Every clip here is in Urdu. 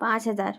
5,000,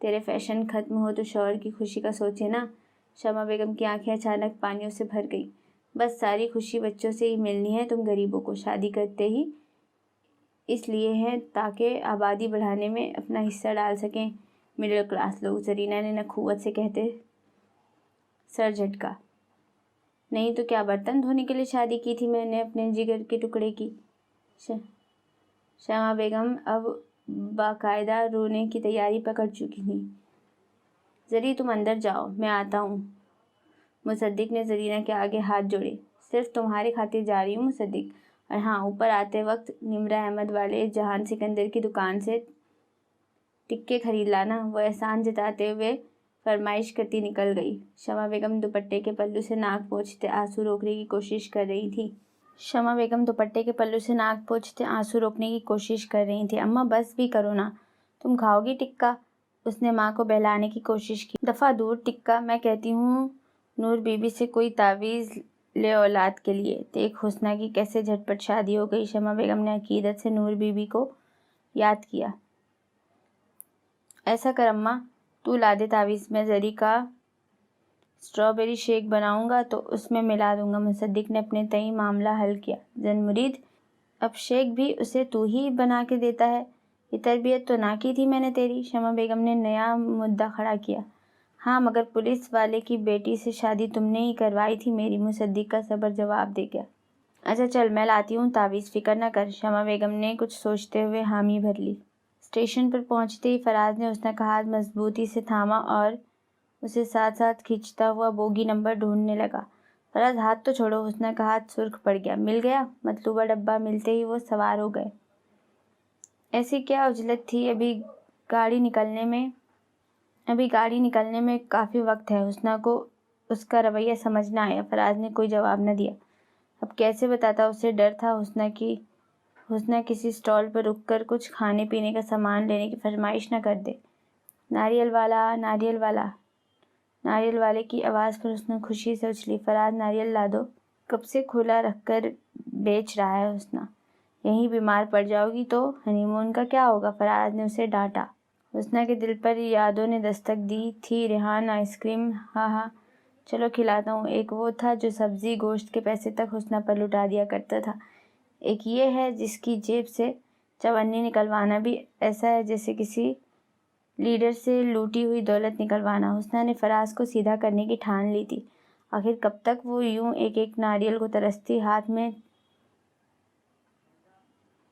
تیرے فیشن ختم ہو تو شوہر کی خوشی کا سوچے نا۔ شمع بیگم کی آنکھیں اچانک پانیوں سے بھر گئی۔ بس ساری خوشی بچوں سے ہی ملنی ہے تم غریبوں کو، شادی کرتے ہی اس لیے ہے تاکہ آبادی بڑھانے میں اپنا حصہ ڈال سکیں مڈل کلاس لوگ، زرینہ نے نخوت سے کہتے سر جھٹکا۔ نہیں تو کیا برتن دھونے کے لیے شادی کی تھی میں نے اپنے جگر کے ٹکڑے کی؟ شمع بیگم اب باقاعدہ رونے کی تیاری پکڑ چکی تھی۔ زری تم اندر جاؤ، میں آتا ہوں۔ مصدق نے زرینہ کے آگے ہاتھ جوڑے۔ صرف تمہاری خاطر جا رہی ہوں مصدق، اور ہاں اوپر آتے وقت نمرہ احمد والے جہان سکندر کی دکان سے ٹکے خرید لانا۔ وہ احسان جتاتے ہوئے فرمائش کرتی نکل گئی۔ شمع بیگم دوپٹے کے پلو سے ناک پوچھتے آنسو روکنے کی کوشش کر رہی تھی۔ اماں بس بھی کرو نا، تم کھاؤ گی ٹکا؟ اس نے ماں کو بہلانے کی کوشش کی۔ دفعہ دور ٹکا، میں کہتی ہوں نور بی بی سے کوئی تعویذ لے اولاد کے لیے۔ دیکھ حسنہ کی کیسے جھٹ پٹ شادی ہو گئی۔ شمع بیگم نے عقیدت سے نور بی بی کو یاد کیا۔ ایسا کر اماں، تو لا دے تعویذ، میں زری کا اسٹرابیری شیک بناؤں گا تو اس میں ملا دوں گا۔ مصدق نے اپنے تئیں معاملہ حل کیا۔ زن مرید، اب شیک بھی اسے تو ہی بنا کے دیتا ہے؟ یہ تربیت تو نہ کی تھی میں نے تیری؟ شمع بیگم نے نیا مدعا کھڑا کیا۔ ہاں مگر پولیس والے کی بیٹی سے شادی تم نے ہی کروائی تھی میری، مصدق کا صبر جواب دے گیا۔ اچھا چل میں لاتی ہوں تعویذ، فکر نہ کر۔ شمع بیگم نے کچھ سوچتے ہوئے حامی بھر لی۔ اسٹیشن پر پہنچتے ہی فراز نے حسنہ کا ہاتھ مضبوطی سے تھاما اور اسے ساتھ ساتھ کھینچتا ہوا بوگی نمبر ڈھونڈنے لگا۔ فراز ہاتھ تو چھوڑو۔ حسنہ کا ہاتھ سرخ پڑ گیا۔ مل گیا؟ مطلوبہ ڈبہ ملتے ہی وہ سوار ہو گئے۔ ایسی کیا عجلت تھی، ابھی گاڑی نکلنے میں کافی وقت ہے۔ حسنہ کو اس کا رویہ سمجھ نہ آیا۔ فراز نے کوئی جواب نہ دیا۔ اب کیسے بتاتا؟ اسے ڈر تھا حسنہ کسی اسٹال پر رک کر کچھ کھانے پینے کا سامان لینے کی فرمائش نہ کر دے۔ ناریل والا، ناریل والا۔ ناریل والے کی آواز پر حسنہ خوشی سے اچھلی۔ فراز ناریل لا دو۔ کب سے کھلا رکھ کر بیچ رہا ہے حسنہ، یہیں بیمار پڑ جاؤ گی تو ہنی مون کا کیا ہوگا؟ فراز نے اسے ڈانٹا۔ حسنہ کے دل پر یادوں نے دستک دی تھی۔ ریحان آئس کریم، ہاں ہاں چلو کھلاتا ہوں۔ ایک وہ تھا جو سبزی گوشت کے پیسے تک حسنہ پر لٹا دیا کرتا تھا، ایک یہ ہے جس کی جیب سے چونی نکلوانا بھی ایسا ہے جیسے کسی لیڈر سے لوٹی ہوئی دولت نکلوانا۔ حسنہ نے فراز کو سیدھا کرنے کی ٹھان لی تھی۔ آخر کب تک وہ یوں ایک ایک ناریل کو ترستی؟ ہاتھ میں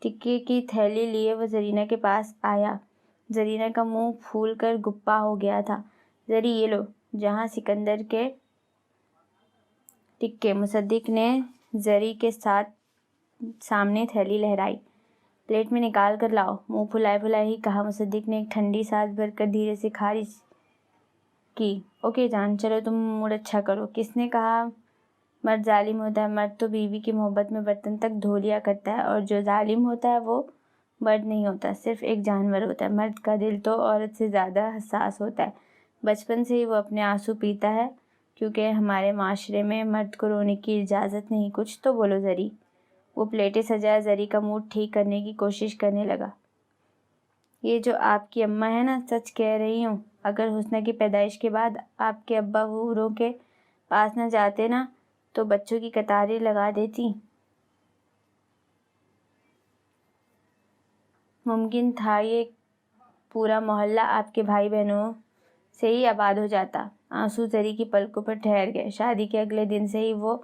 ٹکے کی تھیلی لیے وہ زرینہ کے پاس آیا۔ زرینہ کا منہ پھول کر گپا ہو گیا تھا۔ زری یہ لو، جہاں سکندر کے ٹکے۔ مصدق نے زری کے سامنے تھیلی لہرائی۔ پلیٹ میں نکال کر لاؤ، منہ پھلائے پھلائے ہی کہا۔ مصدق نے ایک ٹھنڈی سانس بھر کر دھیرے سے خارج کی۔ اوکے جان، چلو تم موڈ اچھا کرو۔ کس نے کہا مرد ظالم ہوتا ہے؟ مرد تو بیوی کی محبت میں برتن تک دھو لیا کرتا ہے، اور جو ظالم ہوتا ہے وہ مرد نہیں ہوتا، صرف ایک جانور ہوتا ہے۔ مرد کا دل تو عورت سے زیادہ حساس ہوتا ہے۔ بچپن سے ہی وہ اپنے آنسو پیتا ہے، کیونکہ ہمارے معاشرے میں مرد کو رونے کی اجازت نہیں۔ کچھ تو بولو زری۔ وہ پلیٹیں سجائے زری کا موڈ ٹھیک کرنے کی کوشش کرنے لگا۔ یہ جو آپ کی اماں ہے نا، سچ کہہ رہی ہوں، اگر حسنہ کی پیدائش کے بعد آپ کے ابا حوروں کے پاس نہ جاتے نا تو بچوں کی قطاریں لگا دیتی۔ ممکن تھا یہ پورا محلہ آپ کے بھائی بہنوں سے ہی آباد ہو جاتا۔ آنسو زری کی پلکوں پر ٹھہر گئے۔ شادی کے اگلے دن سے ہی وہ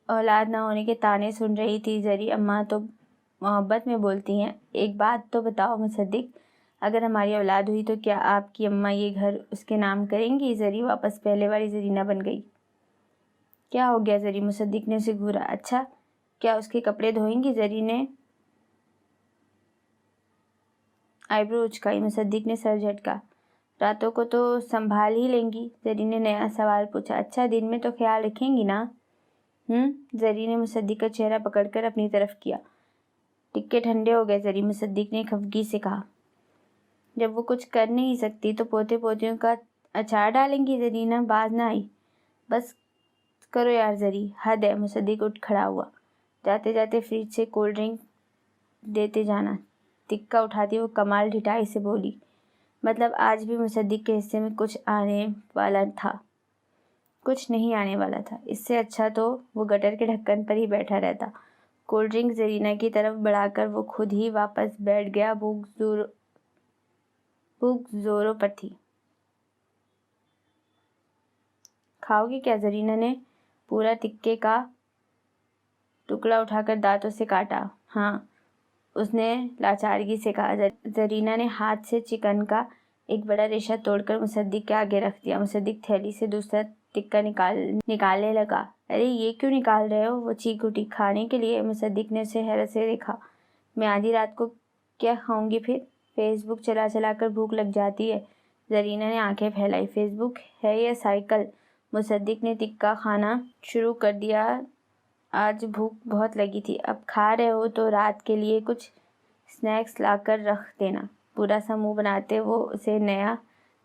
اولاد نہ ہونے کے طعنے سن رہی تھی۔ زری اماں تو محبت میں بولتی ہیں۔ ایک بات تو بتاؤ مصدق، اگر ہماری اولاد ہوئی تو کیا آپ کی اماں یہ گھر اس کے نام کریں گی؟ زری واپس پہلے والی زرینہ بن گئی۔ کیا ہو گیا زری؟ مصدق نے اسے گھورا۔ اچھا کیا اس کے کپڑے دھوئیں گی؟ زری نے آئی برو اچکائی۔ مصدق نے سر جھٹکا۔ راتوں کو تو سنبھال ہی لیں گی؟ زری نے نیا سوال پوچھا۔ اچھا دن میں تو خیال رکھیں گی نا؟ زری نے مصدق کا چہرہ پکڑ کر اپنی طرف کیا۔ ٹکے ٹھنڈے ہو گئے زری، مصدق نے خفگی سے کہا۔ جب وہ کچھ کر نہیں سکتی تو پوتے پوتیوں کا اچار ڈالیں گی؟ زرینہ باز نہ آئی۔ بس کرو یار زری، حد ہے۔ مصدق اٹھ کھڑا ہوا۔ جاتے جاتے فریج سے کولڈ ڈرنک دیتے جانا۔ ٹکا اٹھاتی وہ کمال ڈھٹائی سے بولی۔ مطلب آج بھی مصدق کے حصے میں کچھ نہیں آنے والا تھا۔ اس سے اچھا تو وہ گٹر کے ڈھکن پر ہی بیٹھا رہتا۔ کولڈ ڈرنک زرینہ کی طرف بڑھا کر وہ خود ہی واپس بیٹھ گیا۔ بھوک زوروں پر تھی۔ کھاؤ گی کیا؟ زرینہ نے پورا ٹکے کا ٹکڑا اٹھا کر دانتوں سے کاٹا۔ ہاں، اس نے لاچارگی سے کہا۔ زرینہ نے ہاتھ سے چکن کا ایک بڑا ریشہ توڑ کر مصدق کے آگے رکھ دیا۔ مصدق تھیلی سے دوسرا ٹکا نکالنے لگا۔ ارے یہ کیوں نکال رہے ہو؟ وہ چیخ اٹھی۔ کھانے کے لیے۔ مصدق نے اسے حیرت سے دیکھا۔ میں آدھی رات کو کیا کھاؤں گی پھر؟ فیس بک چلا چلا کر بھوک لگ جاتی ہے۔ زرینہ نے آنکھیں پھیلائی۔ فیس بک ہے یا سائیکل؟ مصدق نے ٹکا کھانا شروع کر دیا۔ آج بھوک بہت لگی تھی۔ اب کھا رہے ہو تو رات کے لیے کچھ سنیکس لا کر رکھ دینا۔ برا سا منہ بناتے وہ اسے نیا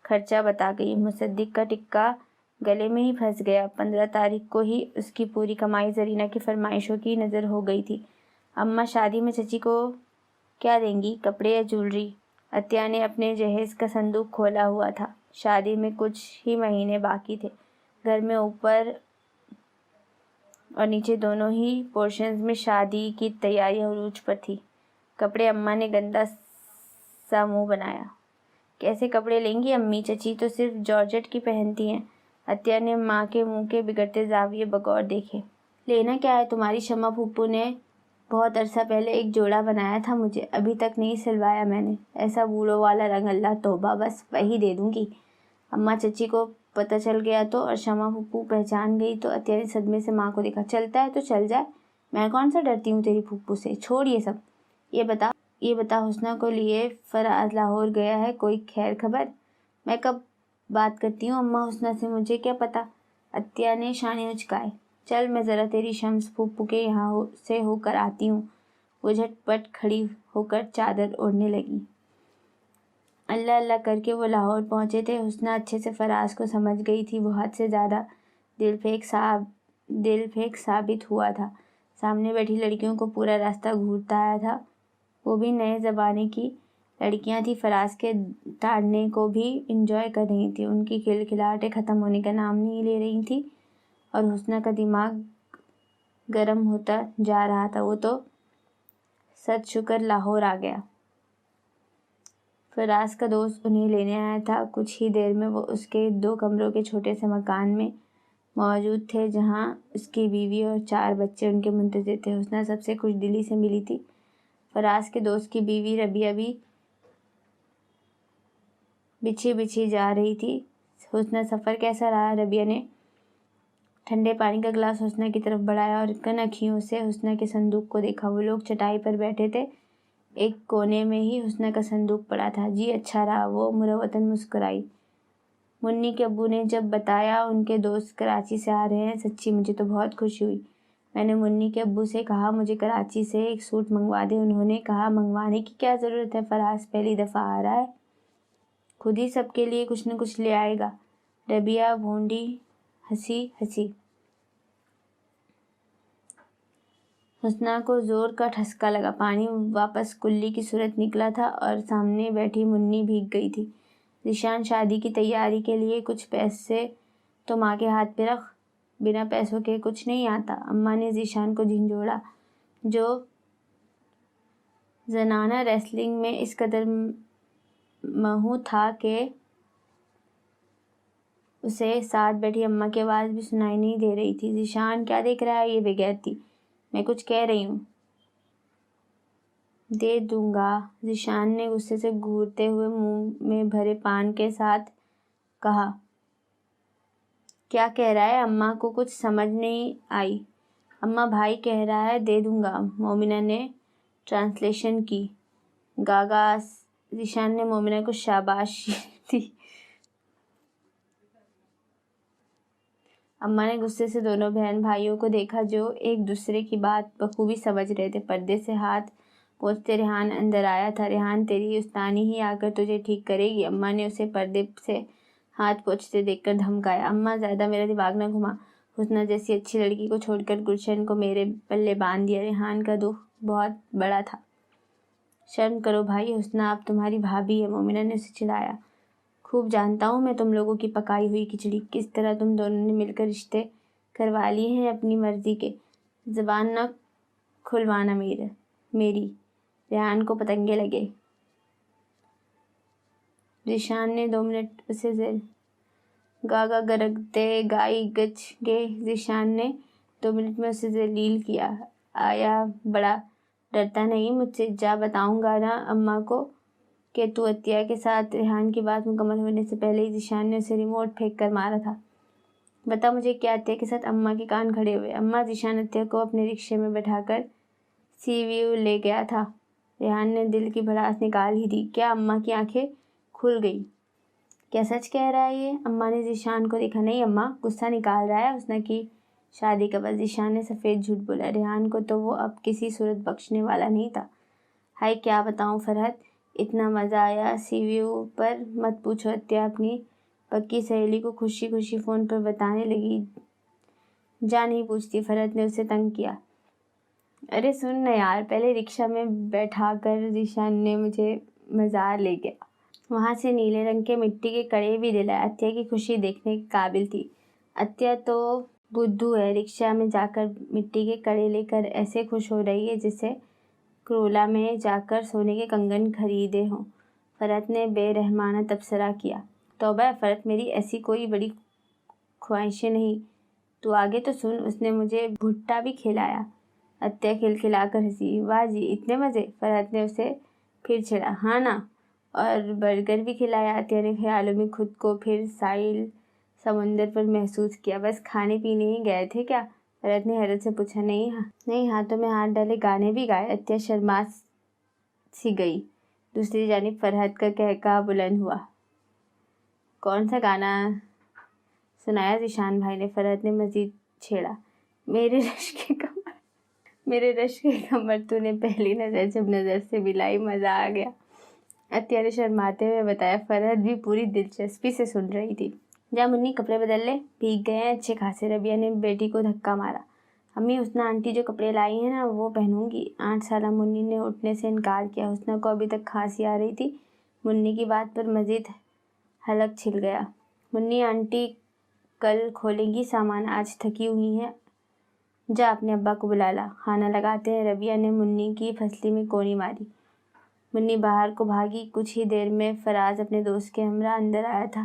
خرچہ بتا گئی۔ مصدق کا ٹکا گلے میں ہی پھنس گیا۔ 15 تاریخ کو ہی اس کی پوری کمائی زرینہ کی فرمائشوں کی نذر ہو گئی تھی۔ اماں شادی میں چچی کو کیا دیں گی؟ کپڑے یا جولری؟ عطیہ نے اپنے جہیز کا صندوق کھولا ہوا تھا۔ شادی میں کچھ ہی مہینے باقی تھے۔ گھر میں اوپر اور نیچے دونوں ہی پورشنز میں شادی کی تیاری عروج پر تھی۔ کپڑے؟ اماں نے گندا سا منہ بنایا۔ کیسے کپڑے لیں گی امی؟ چچی تو صرف جارجٹ کی پہنتی ہیں۔ عطیہ نے ماں کے منہ کے بگڑتے زاویے بغور دیکھے۔ لینا کیا ہے؟ تمہاری شمع پھوپھو نے بہت عرصہ پہلے ایک جوڑا بنایا تھا مجھے، ابھی تک نہیں سلوایا میں نے۔ ایسا بوڑھوں والا رنگ؟ اللہ توبہ، بس وہی دے دوں گی۔ اماں چچی کو پتہ چل گیا تو اور شمع پھوپھو پہچان گئی تو؟ عطیہ نے صدمے سے ماں کو دیکھا۔ چلتا ہے تو چل جائے، میں کون سا ڈرتی ہوں تیری پھوپھو سے؟ چھوڑ یہ سب۔ یہ بتا حسنہ کو لیے فراز لاہور گیا ہے؟ کوئی خیر خبر؟ میں کب بات کرتی ہوں اماں حسنہ سے، مجھے کیا پتا؟ عطیہ نے شانے اچکائے۔ چل میں ذرا تیری شمس پھوپھو کے یہاں سے ہو کر آتی ہوں۔ وہ جھٹ پٹ کھڑی ہو کر چادر اوڑھنے لگی۔ اللہ اللہ کر کے وہ لاہور پہنچے تھے۔ حسنہ اچھے سے فراز کو سمجھ گئی تھی۔ وہ حد سے زیادہ دل پھینک ثابت ہوا تھا۔ سامنے بیٹھی لڑکیوں کو پورا راستہ گھورتا آیا تھا۔ وہ بھی نئے زمانے کی لڑکیاں تھیں۔ فراز کے ٹاننے کو بھی انجوائے کر رہی تھیں۔ ان کی کھلکھلاہٹیں ختم ہونے کا نام نہیں لے رہی تھیں اور حسنہ کا دماغ گرم ہوتا جا رہا تھا۔ وہ تو سد شکر لاہور آ گیا۔ فراز کا دوست انہیں لینے آیا تھا۔ کچھ ہی دیر میں وہ اس کے 2 کمروں کے چھوٹے سے مکان میں موجود تھے جہاں اس کی بیوی اور 4 بچے ان کے منتظر تھے۔ حسنہ سب سے خوش دلی سے ملی تھی۔ فراز کے دوست کی بیوی ربیہ بھی بچھی جا رہی تھی۔ حسنہ سفر کیسا رہا؟ ربیہ نے ٹھنڈے پانی کا گلاس حسنہ کی طرف بڑھایا اور کنکھیوں سے حسنہ کے صندوق کو دیکھا۔ وہ لوگ چٹائی پر بیٹھے تھے۔ ایک کونے میں ہی حسنہ کا صندوق پڑا تھا۔ جی اچھا رہا، وہ مروتاً مسکرائی۔ منی کے ابو نے جب بتایا ان کے دوست کراچی سے آ رہے ہیں، سچی مجھے تو بہت خوشی ہوئی۔ میں نے منی کے ابو سے کہا مجھے کراچی سے ایک سوٹ منگوا دیں۔ انہوں نے کہا منگوانے کی کیا ضرورت ہے، فراز پہلی دفعہ آ رہا ہے، خود ہی سب کے لیے کچھ نہ کچھ لے آئے گا۔ ربیہ بھونڈی ہنسی۔ حسنہ کو زور کا ٹھسکا لگا۔ پانی واپس کلی کی صورت نکلا تھا اور سامنے بیٹھی منی بھیگ گئی تھی۔ ذیشان شادی کی تیاری کے لیے کچھ پیسے تو ماں کے ہاتھ پہ رکھ، بنا پیسوں کے کچھ نہیں آتا۔ اماں نے ذیشان کو جھنجھوڑا جو زنانہ ریسلنگ میں اس قدر مہو تھا کہ اسے ساتھ بیٹھی اماں کی آواز بھی سنائی نہیں دے رہی تھی۔ ذیشان کیا دیکھ رہا ہے یہ بے غیرتی؟ میں کچھ کہہ رہی ہوں۔ دے دوں گا، ذیشان نے غصے سے گھورتے ہوئے منہ میں بھرے پان کے ساتھ کہا۔ کیا کہہ رہا ہے؟ اماں کو کچھ سمجھ نہیں آئی۔ اماں بھائی کہہ رہا ہے دے دوں گا، مومنہ نے ٹرانسلیشن کی۔ گاگاس، ذیشان نے مومنہ کو شاباشی دی۔ اماں نے غصے سے دونوں بہن بھائیوں کو دیکھا جو ایک دوسرے کی بات بخوبی سمجھ رہے تھے۔ پردے سے ہاتھ پوچھتے ریحان اندر آیا تھا۔ ریحان تیری استانی ہی آ کر تجھے ٹھیک کرے گی، اماں نے اسے پردے سے ہاتھ پوچھتے دیکھ کر دھمکایا۔ اماں زیادہ میرا دماغ نہ گھما، حسنہ جیسی اچھی لڑکی کو چھوڑ کر گلشن کو میرے پلے باندھ دیا۔ ریحان کا دکھ بہت بڑا تھا۔ شرم کرو بھائی، حسنہ اب تمہاری بھابھی ہے، مومنہ نے اسے چڑھایا۔ خوب جانتا ہوں میں تم لوگوں کی پکائی ہوئی کھچڑی، کس طرح تم دونوں نے مل کر رشتے کروا لیے ہیں اپنی مرضی کے۔ زبان نہ کھلوانا میری، ریحان کو پتنگے لگے۔ ذیشان نے 2 منٹ اسے گاگا گرگتے گائی گچ گے۔ ذیشان نے 2 منٹ میں اسے ذلیل کیا۔ آیا بڑا ڈرتا نہیں مجھ سے؟ جا بتاؤں گا نا اماں کو کہ تو عطیہ کے ساتھ۔ ریحان کی بات مکمل ہونے سے پہلے ہی ذیشان نے اسے ریموٹ پھینک کر مارا تھا۔ بتا مجھے کیا عطیہ کے ساتھ؟ اماں کے کان کھڑے ہوئے۔ اماں! ذیشان عطیہ کو اپنے رکشے میں بٹھا کر سی ویو لے گیا تھا۔ ریحان نے دل کی بھڑاس نکال ہی دی۔ کیا اماں کی آنکھیں کھل گئی؟ کیا سچ کہہ رہا ہے یہ؟ اماں نے ذیشان کو دیکھا۔ نہیں اماں، غصہ نکال رہا ہے حسنہ کی شادی کا بس۔ ذیشان نے سفید جھوٹ بولا۔ ریحان کو تو وہ اب کسی صورت بخشنے والا نہیں تھا۔ ہائے کیا بتاؤں فرحت، اتنا مزہ آیا سی ویو پر، مت پوچھو۔ عطیہ اپنی پکی سہیلی کو خوشی خوشی فون پر بتانے لگی۔ جا نہیں پوچھتی، فرحت نے اسے تنگ کیا۔ ارے سن نہ یار، پہلے رکشہ میں بیٹھا کر ذیشان نے مجھے مزار لے گیا، وہاں سے نیلے رنگ کے مٹی کے کڑے بھی دلائے۔ عطیہ کی خوشی دیکھنے کے قابل تھی۔ عطیہ تو بدھو ہے، رکشہ میں جا کر مٹی کے کڑے لے کر ایسے خوش ہو رہی ہے جیسے کرولا میں جا کر سونے کے کنگن خریدے ہوں۔ فرحت نے بے رحمانہ تبصرہ کیا۔ توبہ فرحت، میری ایسی کوئی بڑی خواہشیں نہیں، تو آگے تو سن۔ اس نے مجھے بھٹا بھی کھلایا۔ عطیہ کھلکھلا کر ہنسی۔ واہ جی، اتنے مزے؟ فرحت نے اسے پھر چھیڑا۔ ہاں نا، اور برگر بھی کھلایا۔ عطیہ نے خیالوں میں خود کو پھر ساحل سمندر پر محسوس کیا۔ بس کھانے پینے ہی گئے تھے کیا؟ فرحت نے حیرت سے پوچھا۔ نہیں، ہاتھوں میں ہاتھ ڈالے گانے بھی گائے۔ عطیہ شرما سی گئی۔ دوسری جانب فرحت کا قہقہہ بلند ہوا۔ کون سا گانا سنایا ذیشان بھائی نے؟ فرحت نے مزید چھیڑا۔ میرے رشک کے کمر تو نے پہلی نظر جب نظر سے ملائی، مزہ آ گیا، عطیہ نے شرماتے ہوئے بتایا۔ فرحت بھی پوری دلچسپی سے سن رہی تھی۔ جا منی کپڑے بدل لے، بھیگ گئے ہیں اچھے خاصے۔ ربیہ نے بیٹی کو دھکا مارا۔ امی، حسنہ آنٹی جو کپڑے لائی ہیں نا وہ پہنوں گی۔ 8 سالہ منی نے اٹھنے سے انکار کیا۔ حسنہ کو ابھی تک کھانسی آ رہی تھی۔ منی کی بات پر مزید حلق چھل گیا۔ منی آنٹی کل کھولیں گی سامان، آج تھکی ہوئی ہیں، جا اپنے ابا کو بلا لا، کھانا لگاتے ہیں۔ ربیہ نے منی کی پھسلی میں کونی ماری۔ منی باہر کو بھاگی۔ کچھ ہی دیر میں فراز اپنے دوست کے ہمراہ اندر آیا تھا۔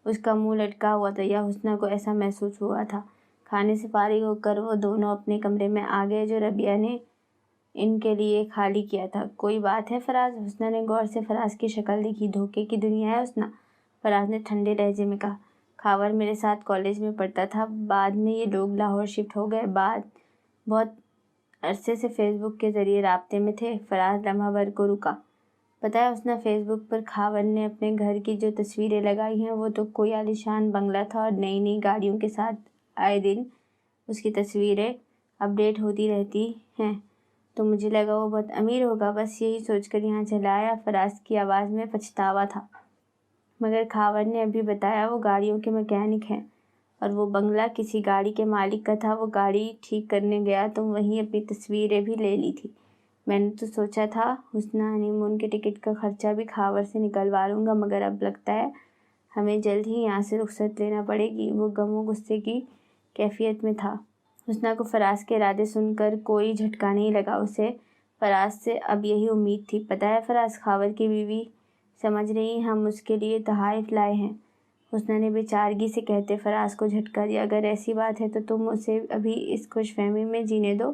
اس کا منہ لٹکا ہوا تھا، یا حسنہ کو ایسا محسوس ہوا تھا۔ کھانے سے فارغ ہو کر وہ دونوں اپنے کمرے میں آ گئے جو ربیہ نے ان کے لیے خالی کیا تھا۔ کوئی بات ہے فراز؟ حسنہ نے غور سے فراز کی شکل دیکھی۔ دھوکے کی دنیا ہے حسنہ، فراز نے ٹھنڈے لہجے میں کہا۔ خاور میرے ساتھ کالج میں پڑھتا تھا، بعد میں یہ لوگ لاہور شفٹ ہو گئے، بہت عرصے سے فیس بک کے ذریعے رابطے میں تھے۔ فراز لمحہ بھر کو رکا۔ پتہ ہے حسنہ، فیس بک پر خاور نے اپنے گھر کی جو تصویریں لگائی ہیں وہ تو کوئی عالیشان بنگلہ تھا اور نئی نئی گاڑیوں کے ساتھ آئے دن اس کی تصویریں اپڈیٹ ہوتی رہتی ہیں، تو مجھے لگا وہ بہت امیر ہوگا، بس یہی سوچ کر یہاں چلا آیا۔ فراز کی آواز میں پچھتاوا تھا۔ مگر خاور نے ابھی بتایا وہ گاڑیوں کے میکینک ہیں، اور وہ بنگلہ کسی گاڑی کے مالک کا تھا۔ وہ گاڑی ٹھیک کرنے گیا تو وہیں اپنی تصویریں بھی لے لی تھی۔ میں نے تو سوچا تھا حسنہ ہنی مون کے ٹکٹ کا خرچہ بھی خاور سے نکلوا لوں گا، مگر اب لگتا ہے ہمیں جلد ہی یہاں سے رخصت لینا پڑے گی۔ وہ غم و غصے کی کیفیت میں تھا۔ حسنہ کو فراز کے ارادے سن کر کوئی جھٹکا نہیں لگا۔ اسے فراز سے اب یہی امید تھی۔ پتہ ہے فراز، خاور کی بیوی سمجھ رہی ہم اس کے لیے تحائف لائے ہیں، حسنہ نے بے چارگی سے کہتے فراز کو جھٹکا دیا۔ اگر ایسی بات ہے تو تم اسے ابھی اس خوش فہمی میں جینے دو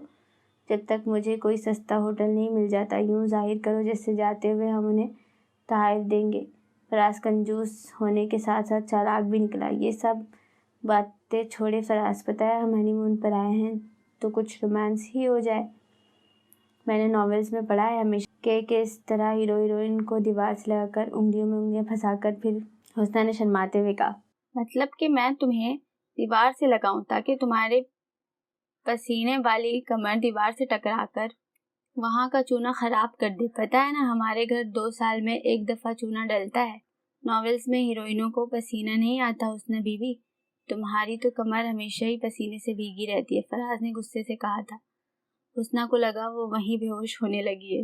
جب تک مجھے کوئی سستا ہوٹل نہیں مل جاتا۔ یوں ظاہر کرو جیسے جاتے ہوئے ہم انہیں تحائف دیں گے۔ فراز کنجوس ہونے کے ساتھ ساتھ چالاک بھی نکلا۔ یہ سب باتیں چھوڑے فراز، پتہ ہے ہم ہنی مون پر آئے ہیں تو کچھ رومانس ہی ہو جائے۔ میں نے ناولز میں پڑھا ہے ہمیشہ کہ کس طرح ہیرو ہیروئن کو دیوار سے لگا کر انگلیوں میں انگلیاں پھنسا کر پھر۔ حسنہ نے شرماتے ہوئے کہا۔ مطلب کہ میں تمہیں دیوار سے لگاؤں تاکہ تمہارے پسینے والی کمر دیوار سے ٹکرا کر وہاں کا چونا خراب کر دے۔ پتہ ہے نا ہمارے گھر 2 سال میں 1 دفعہ چونا ڈلتا ہے۔ ناولز میں ہیروئنوں کو پسینہ نہیں آتا حسنہ بیوی، تمہاری تو کمر ہمیشہ ہی پسینے سے بھیگی رہتی ہے، فراز نے غصے سے کہا تھا۔ حسنہ کو لگا وہ وہیں بے ہوش ہونے لگی ہے۔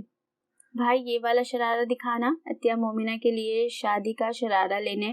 بھائی یہ والا شرارہ دکھانا۔ عطیہ مومنہ کے لیے شادی کا شرارہ لینے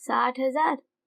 60,000?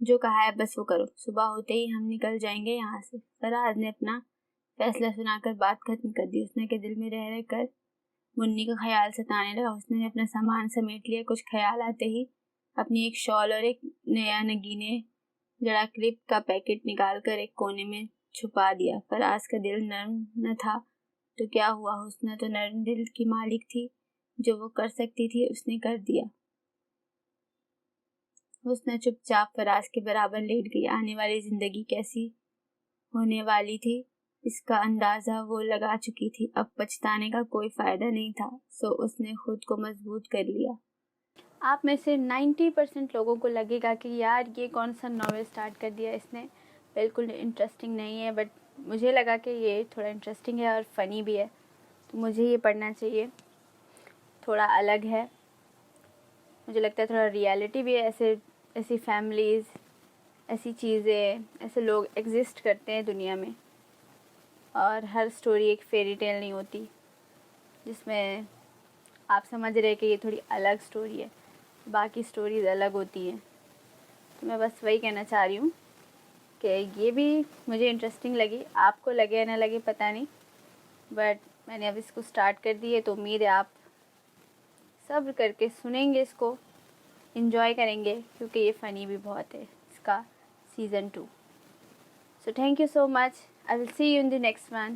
جو کہا ہے بس وہ کرو، صبح ہوتے ہی ہم نکل جائیں گے یہاں سے۔ فراز نے اپنا فیصلہ سنا کر بات ختم کر دی۔ حسنہ کے دل میں رہ رہ کر منی کا خیال ستانے لگا۔ حسنہ نے اپنا سامان سمیٹ لیا۔ کچھ خیال آتے ہی اپنی ایک شال اور ایک نیا نگینے جڑا کلپ کا پیکٹ نکال کر ایک کونے میں چھپا دیا۔ فراز کا دل نرم نہ تھا تو کیا ہوا، حسنہ تو نرم دل کی مالک تھی، جو وہ کر سکتی تھی اس نے کر دیا۔ حسنہ چپ چاپ فراز کے برابر لیٹ گئی۔ آنے والی زندگی کیسی ہونے والی تھی اس کا اندازہ وہ لگا چکی تھی۔ اب پچھتانے کا کوئی فائدہ نہیں تھا، سو اس نے خود کو مضبوط کر لیا۔ آپ میں سے 90% لوگوں کو لگے گا کہ یار یہ کون سا ناول سٹارٹ کر دیا اس نے، بالکل انٹرسٹنگ نہیں ہے، بٹ مجھے لگا کہ یہ تھوڑا انٹرسٹنگ ہے اور فنی بھی ہے، تو مجھے یہ پڑھنا چاہیے۔ تھوڑا الگ ہے، مجھے لگتا ہے تھوڑا ریالٹی بھی ہے، ایسی فیملیز، ایسی چیزیں، ایسے لوگ ایگزسٹ کرتے ہیں دنیا میں، اور ہر سٹوری ایک فیری ٹیل نہیں ہوتی جس میں آپ سمجھ رہے کہ یہ تھوڑی الگ سٹوری ہے، باقی سٹوریز الگ ہوتی ہیں۔ تو میں بس وہی کہنا چاہ رہی ہوں کہ یہ بھی مجھے انٹرسٹنگ لگی، آپ کو لگے یا نہ لگے پتہ نہیں، بٹ میں نے اب اس کو سٹارٹ کر دی ہے، تو امید ہے آپ صبر کر کے سنیں گے، اس کو انجوائے کریں گے، کیونکہ یہ فنی بھی بہت ہے اس کا season 2۔ So thank you so much. I will see you in the next one.